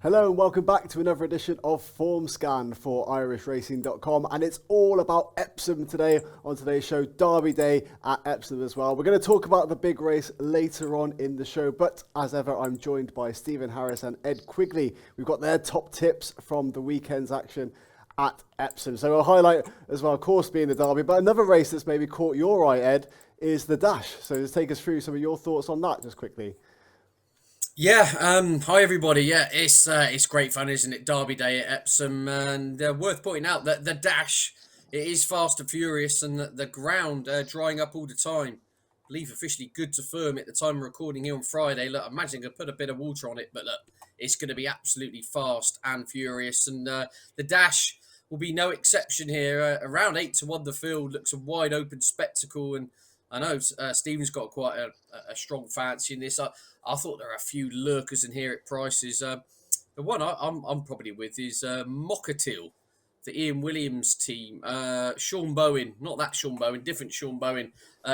Hello and welcome back to another edition of Formscan for IrishRacing.com, and it's all about Epsom today. On today's show, Derby Day at Epsom as well. We're going to talk about the big race later on in the show, but as ever I'm joined by Stephen Harris and Ed Quigley. We've got their top tips from the weekend's action at Epsom. So we'll highlight as well, of course, being the Derby, but another race that's maybe caught your eye, Ed, is the Dash. So just take us through some of your thoughts on that just quickly. Yeah, hi everybody. Yeah, it's great fun, isn't it? Derby Day at Epsom, and worth pointing out that the dash it is fast and furious, and the ground drying up all the time. I believe officially good to firm at the time of recording here on Friday. Look, I imagine going to put a bit of water on it, but look, it's going to be absolutely fast and furious, and the dash will be no exception here. Around 8-1, the field looks a wide open spectacle, and I know Stephen's got quite a strong fancy in this. I thought there are a few lurkers in here at prices. The one I'm probably with is Mockatil, the Ian Williams team. Sean Bowen, not that Sean Bowen, different Sean Bowen,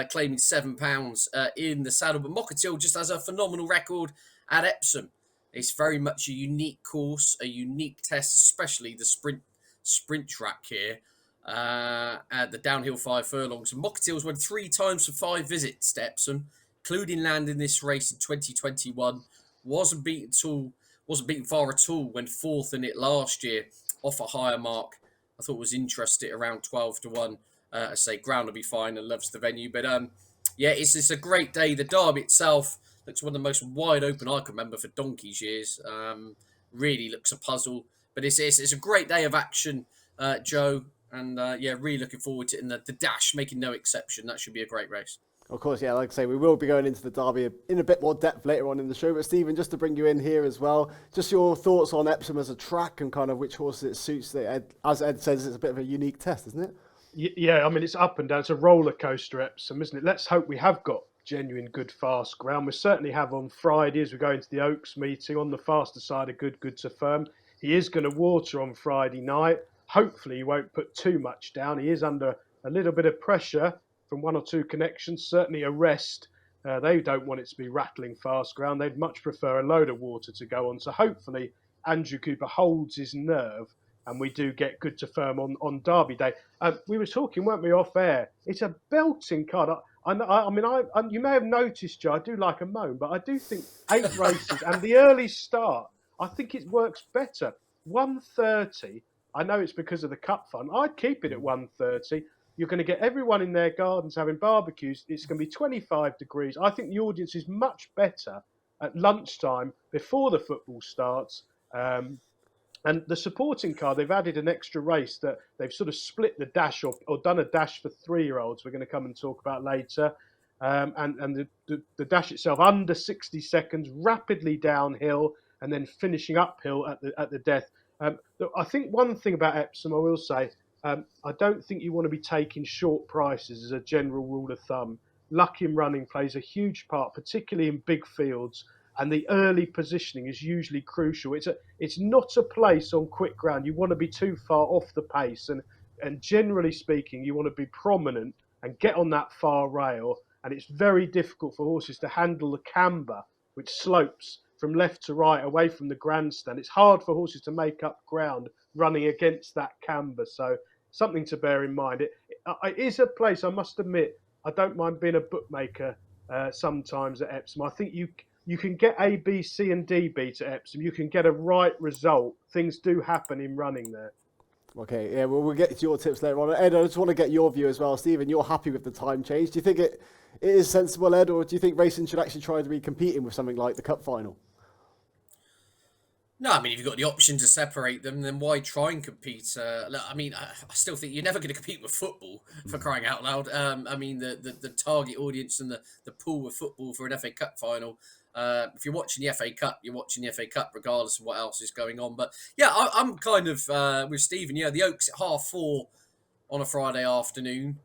claiming £7 in the saddle. But Mockatil just has a phenomenal record at Epsom. It's very much a unique course, a unique test, especially the sprint track here. At the downhill 5 furlongs. And Mockatil's won 3 times for 5 visits to Epsom, including landing this race in 2021. Wasn't beaten far at all when 4th in it last year off a higher mark. I thought was interesting around 12-1. I say ground will be fine and loves the venue. But yeah, it's a great day. The Derby itself looks one of the most wide open I can remember for donkey's years. Really looks a puzzle. But it's a great day of action, Joe. And yeah, really looking forward to it. And the dash making no exception. That should be a great race. Of course, yeah, like I say, we will be going into the Derby in a bit more depth later on in the show. But Stephen, just to bring you in here as well, just your thoughts on Epsom as a track and kind of which horses it suits. As Ed says, it's a bit of a unique test, isn't it? Yeah, I mean, it's up and down. It's a roller coaster, Epsom, isn't it? Let's hope we have got genuine good fast ground. We certainly have on Friday as we go into the Oaks meeting on the faster side of good to firm. He is going to water on Friday night. Hopefully he won't put too much down. He is under a little bit of pressure from 1 or 2 connections, certainly a rest. They don't want it to be rattling fast ground. They'd much prefer a load of water to go on. So hopefully Andrew Cooper holds his nerve and we do get good to firm on Derby Day. We were talking, weren't we, off air? It's a belting card. You may have noticed, Joe, I do like a moan, but I do think 8 races and the early start, I think it works better. 1:30. I know it's because of the cup fund. I'd keep it at 1:30. You're going to get everyone in their gardens having barbecues. It's going to be 25 degrees. I think the audience is much better at lunchtime before the football starts. And the supporting car, they've added an extra race that they've sort of split the dash or done a dash for 3-year-olds. We're going to come and talk about later. And the dash itself under 60 seconds, rapidly downhill, and then finishing uphill at the death. I think one thing about Epsom, I will say, I don't think you want to be taking short prices as a general rule of thumb. Luck in running plays a huge part, particularly in big fields, and the early positioning is usually crucial. It's not a place on quick ground. You want to be too far off the pace, and generally speaking, you want to be prominent and get on that far rail. And it's very difficult for horses to handle the camber, which slopes from left to right away from the grandstand. It's hard for horses to make up ground running against that camber. So something to bear in mind. It is a place, I must admit, I don't mind being a bookmaker sometimes at Epsom. I think you can get A, B, C and D beat at Epsom. You can get a right result. Things do happen in running there. Okay, yeah, well, we'll get to your tips later on. Ed, I just want to get your view as well. Stephen, you're happy with the time change. Do you think it is sensible, Ed, or do you think racing should actually try to be competing with something like the Cup final? No, I mean, if you've got the option to separate them, then why try and compete? Look, I mean, I still think you're never going to compete with football, for crying out loud. I mean, the target audience and the pool of football for an FA Cup final. If you're watching the FA Cup, you're watching the FA Cup regardless of what else is going on. But yeah, I'm kind of with Stephen. Yeah, the Oaks at 4:30 on a Friday afternoon.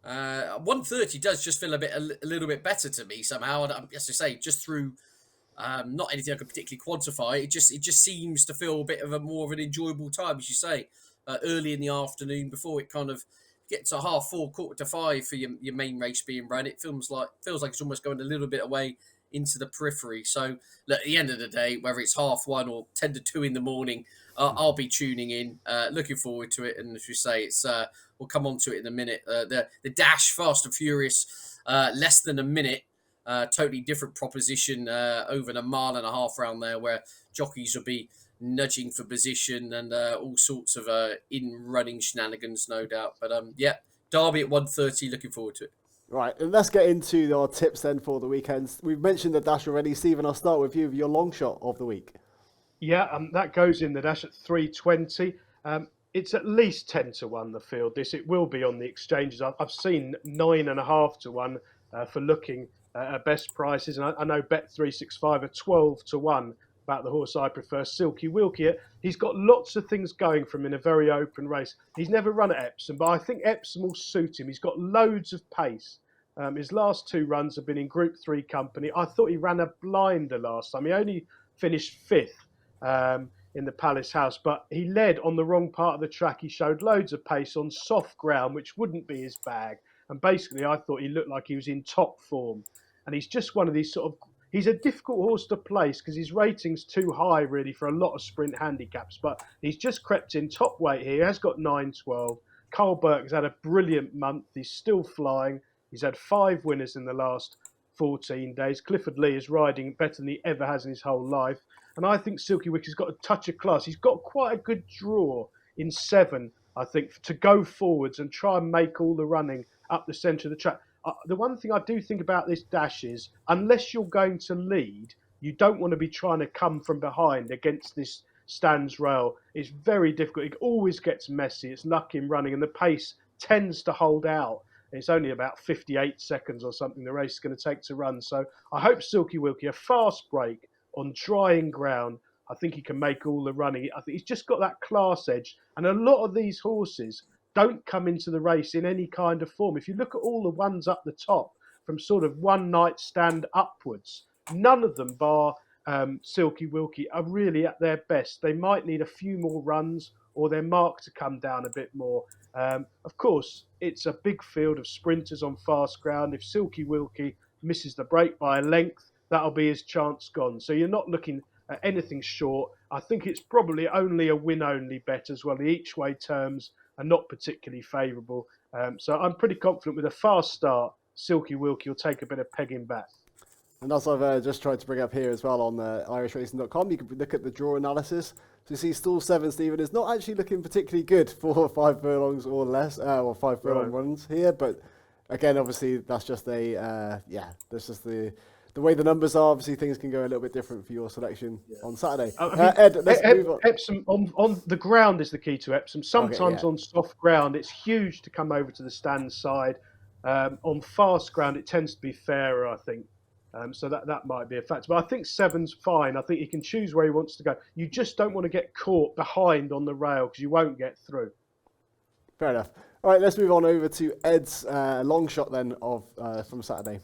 1:30 does just feel a little bit better to me somehow. As I say, just through not anything I could particularly quantify. It just seems to feel a bit of more of an enjoyable time, as you say, early in the afternoon before it kind of gets to 4:30, 4:45 for your main race being run. It feels like it's almost going a little bit away into the periphery. So look, at the end of the day, whether it's 1:30 or 10 to 2 in the morning, I'll be tuning in, looking forward to it. And as you say, it's we'll come on to it in a minute. The dash, Fast and Furious, less than a minute. Totally different proposition over the 1.5 mile round there, where jockeys will be nudging for position and all sorts of in-running shenanigans, no doubt. But yeah, Derby at 1:30. Looking forward to it. Right, and let's get into our tips then for the weekends. We've mentioned the dash already. Stephen, I'll start with you, your long shot of the week. Yeah, that goes in the dash at 320. It's at least 10 to 1 the field. It will be on the exchanges. I've seen 9.5 to 1 for looking at best prices, and I know Bet365 are 12 to 1 about the horse I prefer, Silky Wilkie. He's got lots of things going for him in a very open race. He's never run at Epsom, but I think Epsom will suit him. He's got loads of pace. His last 2 runs have been in Group 3 company. I thought he ran a blinder last time. He only finished 5th in the Palace House, but he led on the wrong part of the track. He showed loads of pace on soft ground, which wouldn't be his bag. And basically, I thought he looked like he was in top form. And he's just one of these sort of... He's a difficult horse to place because his rating's too high, really, for a lot of sprint handicaps. But he's just crept in top weight here. He has got 9.12. Carl Burke has had a brilliant month. He's still flying. He's had 5 winners in the last 14 days. Clifford Lee is riding better than he ever has in his whole life. And I think Silky Wickie's got a touch of class. He's got quite a good draw in 7, I think, to go forwards and try and make all the running up the centre of the track. The one thing I do think about this dash is, unless you're going to lead, you don't want to be trying to come from behind against this stands rail. It's very difficult. It always gets messy. It's luck in running, and the pace tends to hold out. It's only about 58 seconds or something the race is going to take to run. So I hope Silky Wilkie, a fast break on drying ground, I think he can make all the running. I think he's just got that class edge. And a lot of these horses don't come into the race in any kind of form. If you look at all the ones up the top, from sort of one night stand upwards, none of them, bar Silky Wilkie, are really at their best. They might need a few more runs or their mark to come down a bit more. Of course, it's a big field of sprinters on fast ground. If Silky Wilkie misses the break by a length, that'll be his chance gone. So you're not looking at anything short. I think it's probably only a win-only bet as well. The each-way terms are not particularly favourable. So I'm pretty confident with a fast start, Silky Wilkie will take a bit of pegging back. And as I've just tried to bring up here as well on irishracing.com, you can look at the draw analysis. So you see stall 7, Stephen, is not actually looking particularly good for 5 furlongs or less, or 5 furlong runs here. But again, obviously, that's just that's just the way the numbers are. Obviously, things can go a little bit different for your selection on Saturday. Ed, let's move on. Epsom, on the ground is the key to Epsom. Sometimes on soft ground, it's huge to come over to the stand side. On fast ground, it tends to be fairer, I think. So that might be a factor. But I think 7's fine. I think he can choose where he wants to go. You just don't want to get caught behind on the rail because you won't get through. Fair enough. All right, let's move on over to Ed's long shot then from Saturday.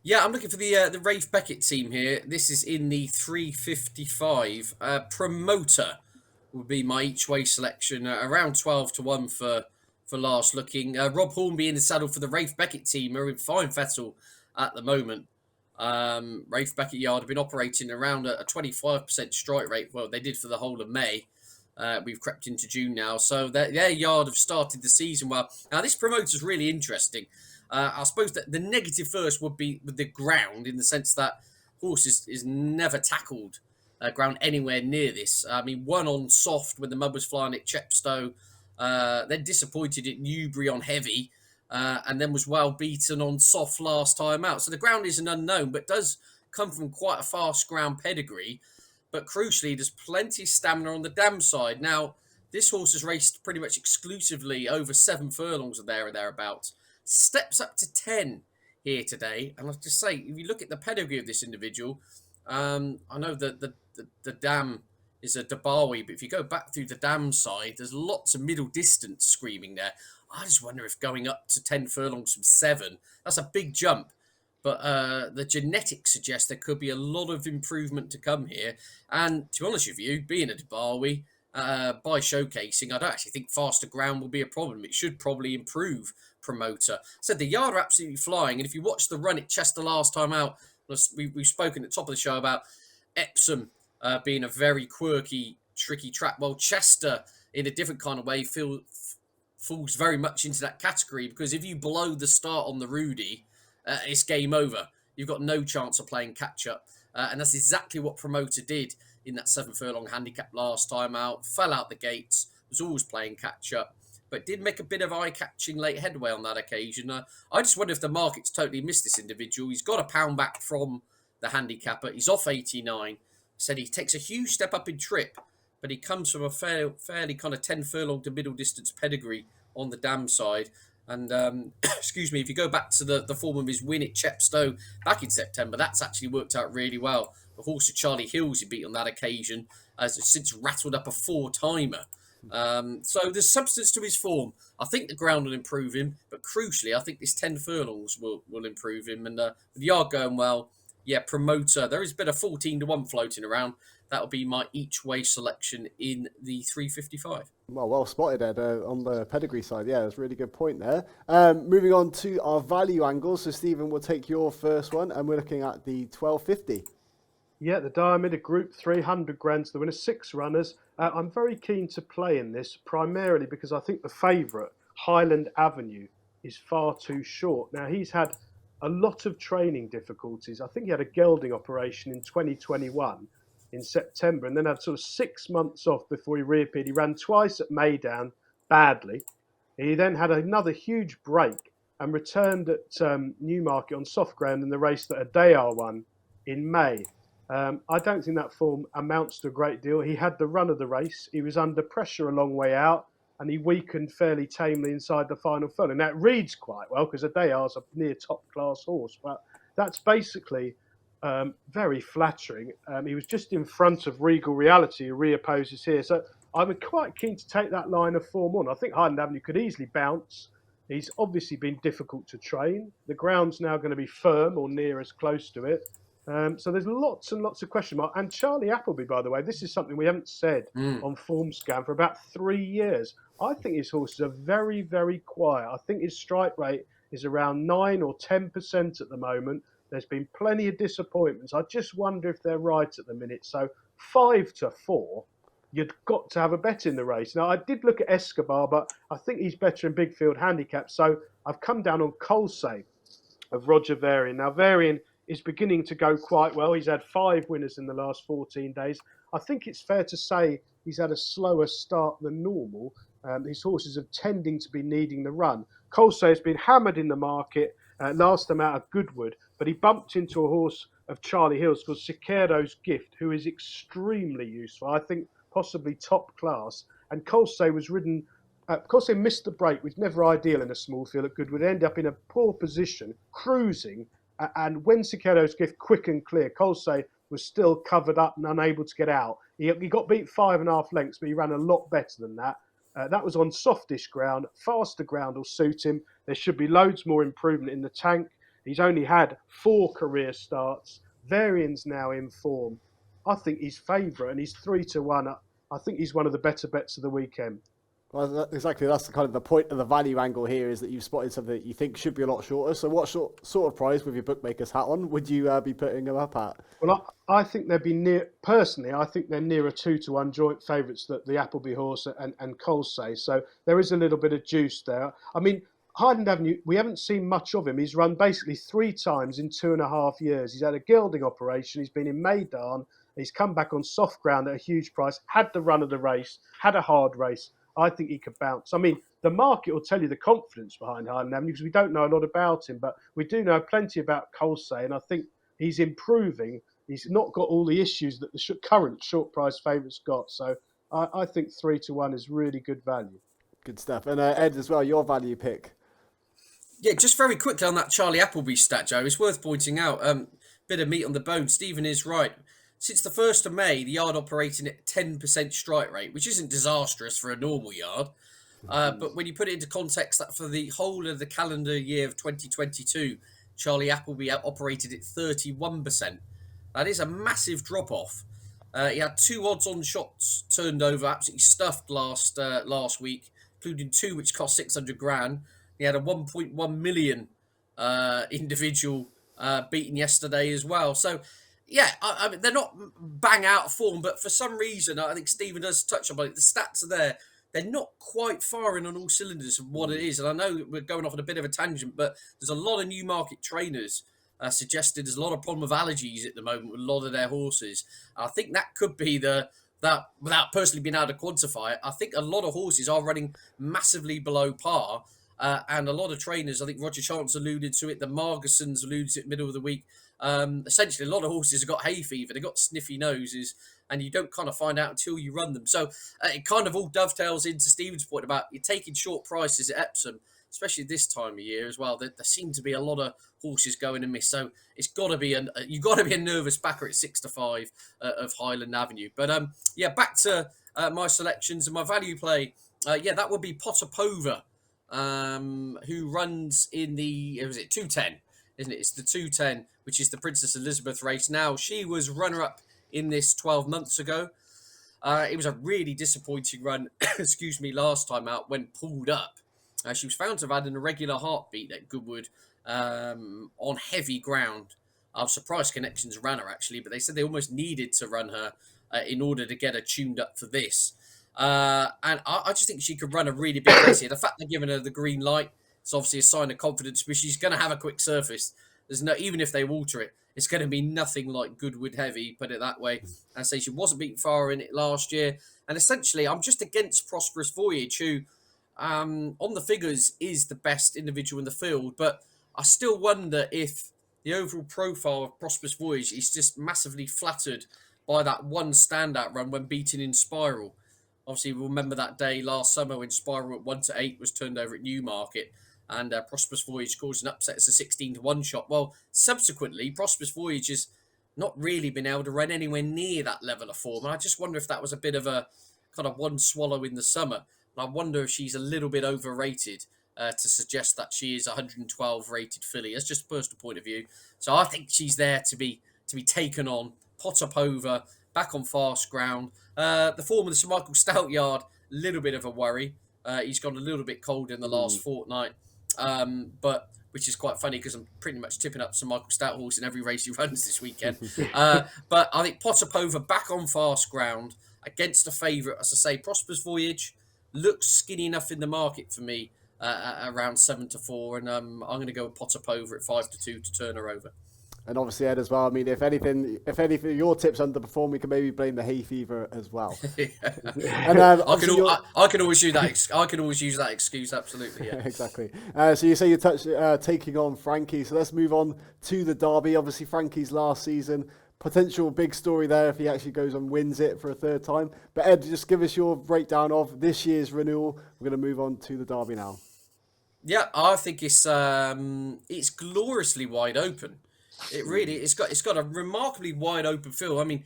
Yeah, I'm looking for the Rafe Beckett team here. This is in the 355. Promoter would be my each way selection. Around 12 to 1 for last looking. Rob Hornby in the saddle for the Rafe Beckett team are in fine fettle at the moment. Rafe Beckett Yard have been operating around a 25% strike rate. Well, they did for the whole of May. We've crept into June now. So their yard have started the season well. Now, this promoter's really interesting. I suppose that the negative first would be with the ground, in the sense that horse is never tackled ground anywhere near this. I mean, one on soft when the mud was flying at Chepstow, then disappointed at Newbury on heavy, and then was well beaten on soft last time out. So the ground is an unknown, but does come from quite a fast ground pedigree. But crucially, there's plenty of stamina on the dam side. Now, this horse has raced pretty much exclusively over 7 furlongs or thereabouts. Steps up to 10 here today. And I'll just say, if you look at the pedigree of this individual, I know that the dam is a Dabawi, but if you go back through the dam side, there's lots of middle distance screaming there. I just wonder if going up to 10 furlongs from 7, that's a big jump. But the genetics suggest there could be a lot of improvement to come here. And to be honest with you, being a Dabawi, by showcasing, I don't actually think faster ground will be a problem. It should probably improve promoter. Said the yard are absolutely flying, and if you watch the run at Chester last time out, we've spoken at the top of the show about Epsom being a very quirky, tricky track. Well, Chester, in a different kind of way, falls very much into that category, because if you blow the start on the Rudy, it's game over. You've got no chance of playing catch up. And that's exactly what Promoter did in that 7 furlong handicap last time out. Fell out the gates, was always playing catch up, but did make a bit of eye-catching late headway on that occasion. I just wonder if the market's totally missed this individual. He's got a pound back from the handicapper. He's off 89. Said he takes a huge step up in trip, but he comes from a fairly kind of 10 furlong to middle distance pedigree on the dam side. And excuse me, if you go back to the form of his win at Chepstow back in September, that's actually worked out really well. The horse of Charlie Hills he beat on that occasion has since rattled up a 4-timer. So there's substance to his form. I think the ground will improve him, but crucially, I think this 10 furlongs will improve him. And with the yard going well, yeah, Promoter. There is a bit of 14-1 floating around. That'll be my each way selection in the 355. Well spotted, Ed, on the pedigree side. Yeah, that's a really good point there. Moving on to our value angles. So, Stephen, we'll take your first one, and we're looking at the 1250. Yeah, the Diamond Group 300 grand to the winner, 6 runners. I'm very keen to play in this, primarily because I think the favourite, Highland Avenue, is far too short. Now, he's had a lot of training difficulties. I think he had a gelding operation in 2021 in September, and then had sort of 6 months off before he reappeared. He ran twice at Maydown badly. He then had another huge break and returned at Newmarket on soft ground in the race that Adayar won in May. I don't think that form amounts to a great deal. He had the run of the race. He was under pressure a long way out, and he weakened fairly tamely inside the final furlong. Now, it reads quite well because Adayar's a near top-class horse, but that's basically very flattering. He was just in front of Regal Reality, who reopposes here. So I'm quite keen to take that line of form on. I think Highland Avenue could easily bounce. He's obviously been difficult to train. The ground's now going to be firm or near as close to it. So there's lots and lots of question marks. And Charlie Appleby, by the way, this is something we haven't said on Formscan for about 3 years. I think his horses are very, very quiet. I think his strike rate is around 9 or 10% at the moment. There's been plenty of disappointments. I just wonder if they're right at the minute. So 5-4, you've got to have a bet in the race. Now, I did look at Escobar, but I think he's better in big field handicap. So I've come down on Colsay of Roger Varian. Now, Varian is beginning to go quite well. He's had 5 winners in the last 14 days. I think it's fair to say he's had a slower start than normal. His horses are tending to be needing the run. Colsay has been hammered in the market. Last time out of Goodwood, but he bumped into a horse of Charlie Hill's called Siqueiro's Gift, who is extremely useful. I think possibly top class. And Colsay was ridden. Colsay missed the break, which is never ideal in a small field at Goodwood. Ended up in a poor position, cruising. And when Siqueiro's Gift quick and clear, Colsay was still covered up and unable to get out. He got beat 5.5 lengths, but he ran a lot better than that. That was on softish ground. Faster ground will suit him. There should be loads more improvement in the tank. He's only had 4 career starts. Varian's now in form. I think he's favourite, and he's 3-1. I think he's one of the better bets of the weekend. Well, exactly. That's kind of the point of the value angle here, is that you've spotted something that you think should be a lot shorter. So what sort of price, with your bookmaker's hat on, would you be putting them up at? Well, I think they'd be near, personally, I think they're nearer 2-1 joint favourites, that the Appleby horse and Colsay. So there is a little bit of juice there. I mean, Highland Avenue, we haven't seen much of him. He's run basically 3 times in 2.5 years. He's had a gelding operation. He's been in Maydown. He's come back on soft ground at a huge price, had the run of the race, had a hard race. I think he could bounce. I mean, the market will tell you the confidence behind Highland Avenue, because we don't know a lot about him, but we do know plenty about Colsay, and I think he's improving. He's not got all the issues that the current short price favourites got. So I think 3-1 is really good value. Good stuff. And Ed, as well, your value pick. Yeah, just very quickly on that Charlie Appleby stat, Joe, it's worth pointing out, bit of meat on the bone. Stephen is right. Since the 1st of May, the yard operating at 10% strike rate, which isn't disastrous for a normal yard. But when you put it into context, that for the whole of the calendar year of 2022, Charlie Appleby operated at 31%. That is a massive drop-off. He had 2 odds-on shots turned over, absolutely stuffed last week, including 2 which cost 600 grand. He had a 1.1 million individual beaten yesterday as well. So, yeah, I mean, they're not bang out of form, but for some reason, I think Stephen does touch on it. The stats are there. They're not quite firing on all cylinders of what it is. And I know we're going off on a bit of a tangent, but there's a lot of new market trainers suggested there's a lot of problem with allergies at the moment with a lot of their horses. I think that could be that without personally being able to quantify it, I think a lot of horses are running massively below par. And a lot of trainers, I think Roger Chance alluded to it, the Margersons alluded to it middle of the week. Essentially, a lot of horses have got hay fever, they've got sniffy noses, and you don't kind of find out until you run them. So it kind of all dovetails into Stephen's point about you're taking short prices at Epsom, especially this time of year as well. There seem to be a lot of horses going and miss. So it's got to be you've got to be a nervous backer at 6-5 of Highland Avenue. But yeah, back to my selections and my value play. Yeah, that would be Potapova, who runs in the, was it 210, isn't it? It's the 210, which is the Princess Elizabeth race. Now, she was runner-up in this 12 months ago. It was a really disappointing run, excuse me, last time out when pulled up. She was found to have had an irregular heartbeat at Goodwood on heavy ground. I was surprised Connections ran her, actually, but they said they almost needed to run her in order to get her tuned up for this. And I just think she could run a really big race here. The fact they're giving her the green light, it's obviously a sign of confidence, but she's going to have a quick surface. There's no, even if they water it, it's going to be nothing like Goodwood heavy, put it that way. I say she wasn't beaten far in it last year. And essentially, I'm just against Prosperous Voyage, who on the figures is the best individual in the field. But I still wonder if the overall profile of Prosperous Voyage is just massively flattered by that one standout run when beaten in Spiral. Obviously, we'll remember that day last summer when Spiral at 1-8 was turned over at Newmarket, and Prosperous Voyage caused an upset as a 16-1 shot. Well, subsequently, Prosperous Voyage has not really been able to run anywhere near that level of form. And I just wonder if that was a bit of a kind of one swallow in the summer. And I wonder if she's a little bit overrated to suggest that she is a 112 rated filly. That's just a personal point of view. So I think she's there to be taken on. Potapova, back on fast ground. The form of the Sir Michael Stout yard, a little bit of a worry. He's gone a little bit cold in the last fortnight, but which is quite funny because I'm pretty much tipping up Sir Michael Stout horse in every race he runs this weekend. But I think Potapova back on fast ground against a favourite, as I say, Prosperous Voyage looks skinny enough in the market for me at around 7-4, and I'm going to go with Potapova at 5-2 to turn her over. And obviously, Ed, as well. I mean, if anything, your tips underperform, we can maybe blame the hay fever as well. And I can always use that. I can always use that excuse. Absolutely, yeah. Exactly. So you say you're taking on Frankie. So let's move on to the Derby. Obviously, Frankie's last season, potential big story there if he actually goes and wins it for a third time. But Ed, just give us your breakdown of this year's renewal. We're going to move on to the Derby now. Yeah, I think it's gloriously wide open. It really, it's got a remarkably wide open field. I mean,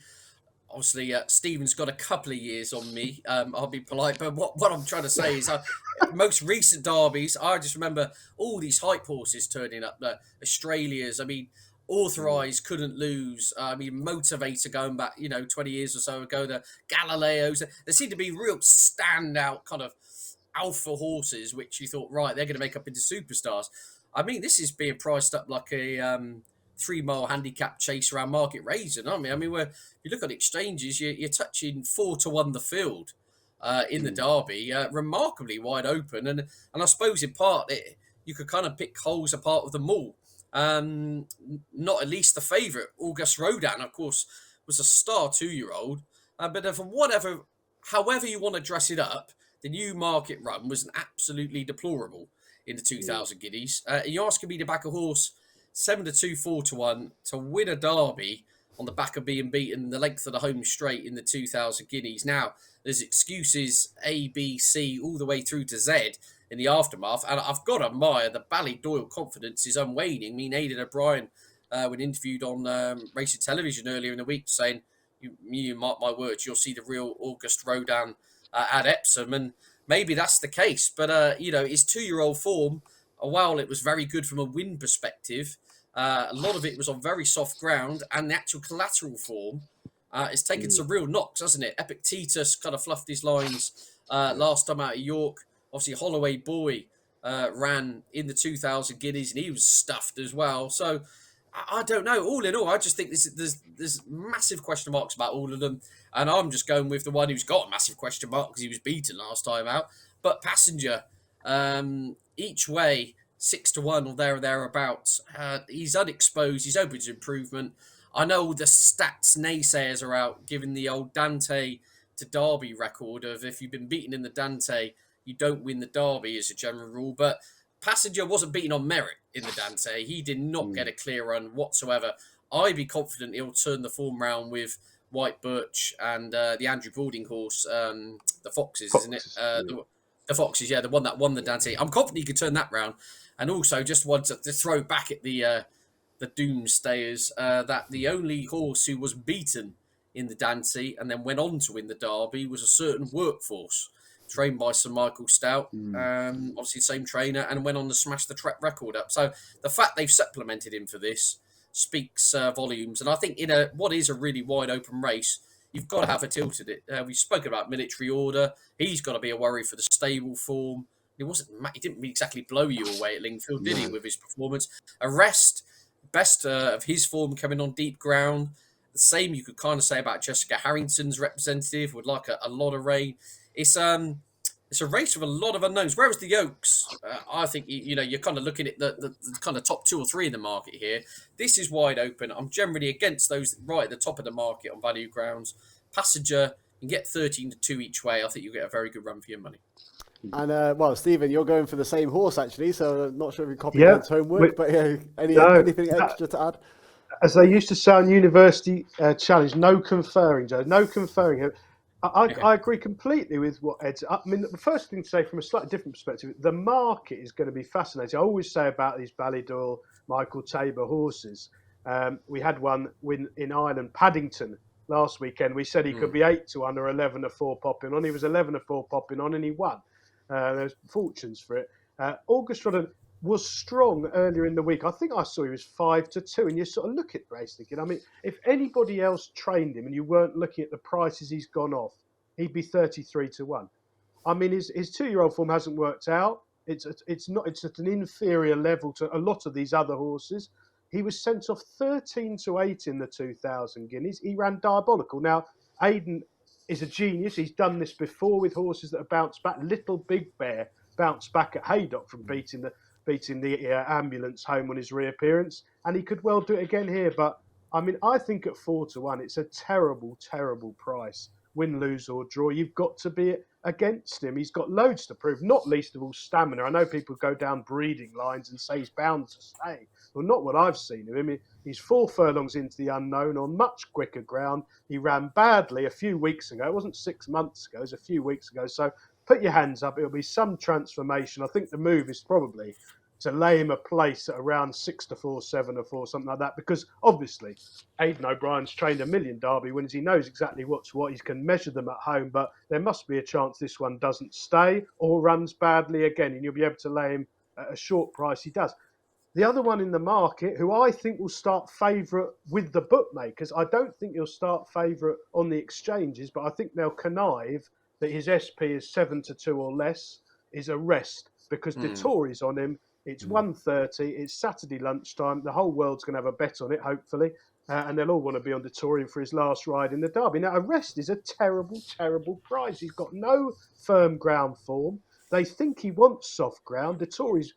obviously, Stephen's got a couple of years on me. I'll be polite, but what I'm trying to say is, most recent derbies, I just remember all these hype horses turning up. The Australias, I mean, Authorised couldn't lose. I mean, Motivator going back, 20 years or so ago. The Galileos, there seemed to be real standout kind of alpha horses, which you thought, right, they're going to make up into superstars. I mean, this is being priced up like a 3-mile handicap chase around Market Raisin, aren't we? I mean, where you look at exchanges, you're touching 4-1 the field in the Derby, remarkably wide open, and I suppose in part you could kind of pick holes apart of them all. Not at least the favourite, August Rodin, of course, was a star 2-year-old, but however you want to dress it up, the Newmarket run was an absolutely deplorable in the 2,000 guineas. You're asking me to back a horse 7-2, 4-1 to win a Derby on the back of being beaten the length of the home straight in the 2,000 guineas. Now, there's excuses A, B, C, all the way through to Z in the aftermath. And I've got to admire the Ballydoyle confidence is unwaning. I mean, Aiden O'Brien, when interviewed on racing television earlier in the week, saying, you mark my words, you'll see the real August Rodin at Epsom. And maybe that's the case. But, his 2-year-old form, while it was very good from a win perspective, a lot of it was on very soft ground, and the actual collateral form is taken some real knocks, hasn't it? Epictetus kind of fluffed his lines last time out of York. Obviously, Holloway Boy ran in the 2000 guineas, and he was stuffed as well. So I don't know. All in all, I just think there's massive question marks about all of them, and I'm just going with the one who's got a massive question mark because he was beaten last time out. But Passenger, each way 6-1 or there or thereabouts. He's unexposed. He's open to improvement. I know the stats naysayers are out, giving the old Dante to Derby record of if you've been beaten in the Dante, you don't win the Derby as a general rule. But Passenger wasn't beaten on merit in the Dante. He did not get a clear run whatsoever. I'd be confident he'll turn the form round with White Birch and the Andrew Balding horse, the Foxes, isn't it? The Foxes, yeah, the one that won the Dante. I'm confident he could turn that round. And also, just wanted to throw back at the Doomsdayers that the only horse who was beaten in the Dante and then went on to win the Derby was a certain Workforce, trained by Sir Michael Stout, obviously same trainer, and went on to smash the track record up. So the fact they've supplemented him for this speaks volumes. And I think in what is a really wide open race, you've got to have a tilt at it. We've spoken about Military Order. He's got to be a worry for the stable form. He didn't exactly blow you away at Lingfield, did he, with his performance? Arrest, best of his form coming on deep ground. The same you could kind of say about Jessica Harrington's representative, would like a lot of rain. It's a race with a lot of unknowns. Whereas the Oaks, I think you're kind of looking at the kind of top 2 or 3 in the market here. This is wide open. I'm generally against those right at the top of the market on value grounds. Passenger, you can get 13-2 each way. I think you'll get a very good run for your money. And well, Stephen, you're going for the same horse actually, so I'm not sure if you copied Ed's homework, but anything extra to add? As they used to say on University Challenge, no conferring, Joe, no conferring. I agree completely with what Ed's. I mean, the first thing to say from a slightly different perspective, the market is going to be fascinating. I always say about these Ballydoyle, Michael Tabor horses. We had one win in Ireland, Paddington, last weekend. We said he could be 8-1 or 11-4 popping on. He was 11-4 popping on, and he won. There's fortunes for it. August Rodden was strong earlier in the week. I think I saw he was 5-2, and you sort of look at the race thinking, I mean, if anybody else trained him and you weren't looking at the prices he's gone off, he'd be 33-1. I mean, his 2-year-old form hasn't worked out. It's at an inferior level to a lot of these other horses. He was sent off 13-8 in the 2000 guineas. He ran diabolical. Now, Aiden is a genius. He's done this before with horses that have bounced back. Little Big Bear bounced back at Haydock from beating the ambulance home on his reappearance, and he could well do it again here. But I mean, I think at 4-1, it's a terrible, terrible price. Win, lose, or draw. You've got to be against him. He's got loads to prove, not least of all stamina. I know people go down breeding lines and say he's bound to stay. Well, not what I've seen of him. He's 4 furlongs into the unknown on much quicker ground. He ran badly a few weeks ago. It wasn't 6 months ago. It was a few weeks ago. So put your hands up. It'll be some transformation. I think the move is probably to lay him a place at around 6-4, 7-4, something like that. Because obviously, Aiden O'Brien's trained a million Derby winners. He knows exactly what's what. He can measure them at home. But there must be a chance this one doesn't stay or runs badly again. And you'll be able to lay him at a short price. He does. The other one in the market, who I think will start favourite with the bookmakers, I don't think he'll start favourite on the exchanges, but I think they'll connive that his SP is 7-2 or less, is a rest, because Dettori's on him. It's 1:30, it's Saturday lunchtime, the whole world's going to have a bet on it, hopefully, and they'll all want to be on Dettori for his last ride in the Derby. Now, a rest is a terrible, terrible price. He's got no firm ground form. They think he wants soft ground. Dettori's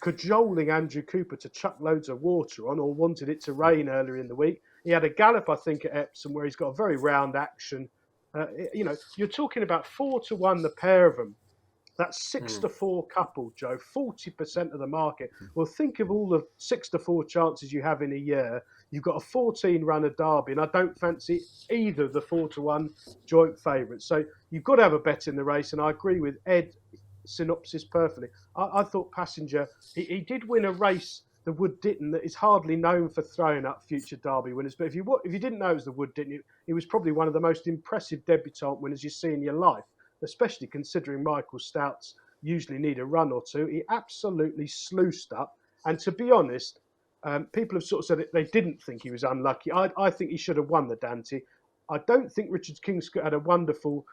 cajoling Andrew Cooper to chuck loads of water on, or wanted it to rain earlier in the week. He had a gallop, I think, at Epsom where he's got a very round action. You're talking about 4-1, the pair of them. That's 6-4 coupled, Joe. 40% of the market. Well, think of all the 6-4 chances you have in a year. You've got a 14-runner Derby, and I don't fancy either of the 4-1 joint favourites. So you've got to have a bet in the race, and I agree with Ed synopsis perfectly. I thought Passenger, he did win a race, the Wood Ditton, that is hardly known for throwing up future Derby winners. But if you didn't know it was the Wood Ditton, it was probably one of the most impressive debutant winners you see in your life, especially considering Michael Stouts usually need a run or two. He absolutely sluiced up. And to be honest, people have sort of said that they didn't think he was unlucky. I think he should have won the Dante. I don't think Richard Kingscote had a wonderful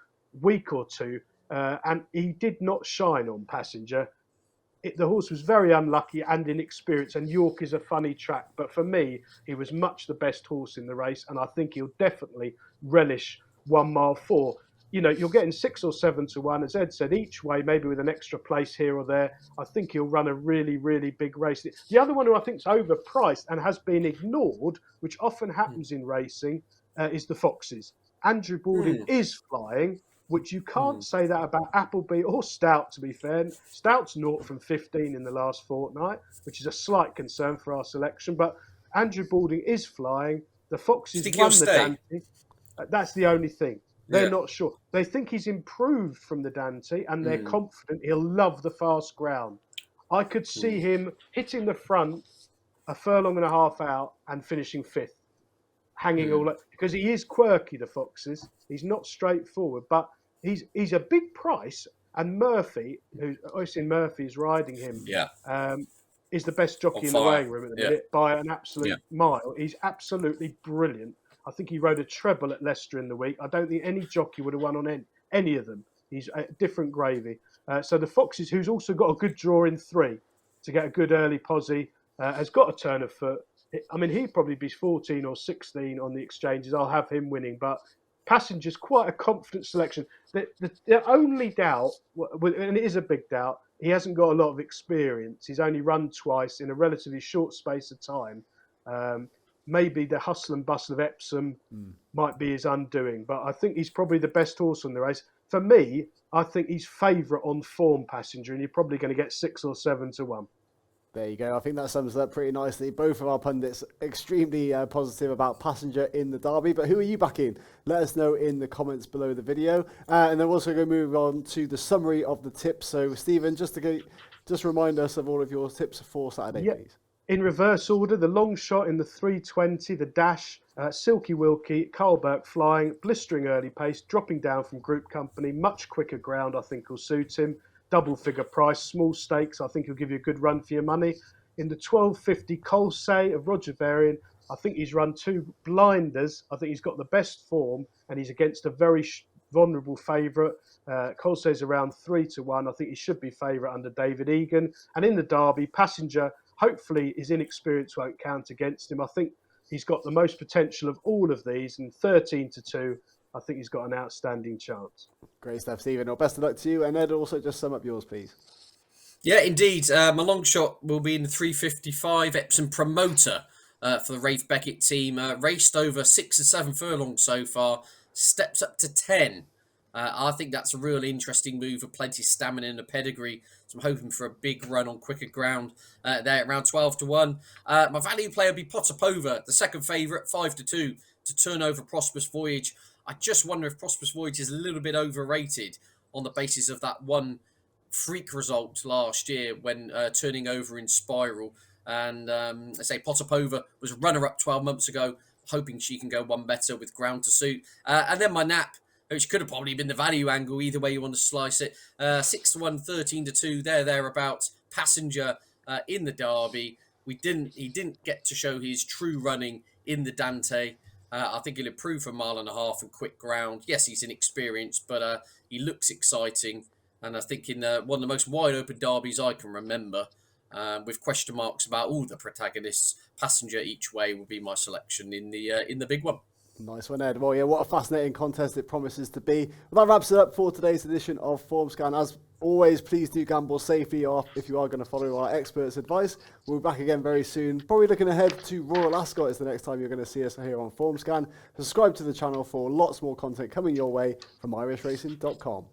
week or two. And he did not shine on Passenger. the horse was very unlucky and inexperienced, and York is a funny track. But for me, he was much the best horse in the race, and I think he'll definitely relish 1 mile 4. You're getting 6 or 7 to 1, as Ed said, each way, maybe with an extra place here or there. I think he'll run a really, really big race. The other one who I think is overpriced and has been ignored, which often happens in racing, is the Foxes. Andrew Balding is flying, which you can't say that about Appleby or Stout, to be fair. Stout's 0 from 15 in the last fortnight, which is a slight concern for our selection. But Andrew Balding is flying. The Foxes won the Dante. That's the only thing. They're not sure. They think he's improved from the Dante, and they're confident he'll love the fast ground. I could see him hitting the front a furlong and a half out and finishing 5th, hanging all up, because he is quirky, the Foxes. He's not straightforward, but he's a big price. And Murphy, Oisin Murphy is riding him, is the best jockey in the weighing room at the minute by an absolute mile. He's absolutely brilliant. I think he rode a treble at Leicester in the week. I don't think any jockey would have won on any of them. He's a different gravy. So the Foxes, who's also got a good draw in 3 to get a good early posse, has got a turn of foot. I mean, he'd probably be 14 or 16 on the exchanges. I'll have him winning. But Passenger's quite a confident selection. The only doubt, and it is a big doubt, he hasn't got a lot of experience. He's only run twice in a relatively short space of time. Maybe the hustle and bustle of Epsom might be his undoing, but I think he's probably the best horse on the race. For me, I think he's favourite on form, Passenger, and you're probably going to get 6 or 7 to 1. There you go. I think that sums it up pretty nicely. Both of our pundits extremely positive about Passenger in the Derby. But who are you backing? Let us know in the comments below the video. And then we're also going to move on to the summary of the tips. So, Stephen, just remind us of all of your tips for Saturday, please. In reverse order, the long shot in the 320, the dash, Silky Wilkie, Carl Burke flying, blistering early pace, dropping down from Group Company, much quicker ground I think will suit him. Double figure price, small stakes, I think he'll give you a good run for your money. In the 1250, Colsay of Roger Varian, I think he's run 2 blinders. I think he's got the best form, and he's against a very vulnerable favourite. Colsay's around 3 to 1. I think he should be favourite under David Egan. And in the Derby, Passenger, hopefully his inexperience won't count against him. I think he's got the most potential of all of these, and 13 to 2, I think he's got an outstanding chance. Great stuff, Stephen. Well, best of luck to you. And Ed, also just sum up yours, please. Yeah, indeed. My long shot will be in the 355 Epsom Promoter for the Rafe Beckett team. Raced over 6 or 7 furlongs so far, steps up to 10. I think that's a really interesting move with plenty of stamina and a pedigree. So I'm hoping for a big run on quicker ground there around 12 to 1. My value player will be Potapova, the second favourite, 5 to 2 to turn over Prosperous Voyage. I just wonder if Prosperous Voyage is a little bit overrated on the basis of that one freak result last year when turning over in Spiral. And I say Potapova was runner-up 12 months ago, hoping she can go one better with ground to suit. And then my nap, which could have probably been the value angle, either way you want to slice it. 6 to 1, 13 to 2, thereabouts. Passenger in the Derby. He didn't get to show his true running in the Dante. I think he'll improve for 1.5 miles and quick ground. Yes, he's inexperienced, but he looks exciting. And I think in one of the most wide open derbies I can remember, with question marks about all the protagonists, Passenger each way will be my selection in the big one. Nice one, Ed. Well, yeah, what a fascinating contest it promises to be. Well, that wraps it up for today's edition of Formscan. As always, please do gamble safely if you are going to follow our experts' advice. We'll be back again very soon. Probably looking ahead to Royal Ascot is the next time you're going to see us here on Formscan. Subscribe to the channel for lots more content coming your way from irishracing.com.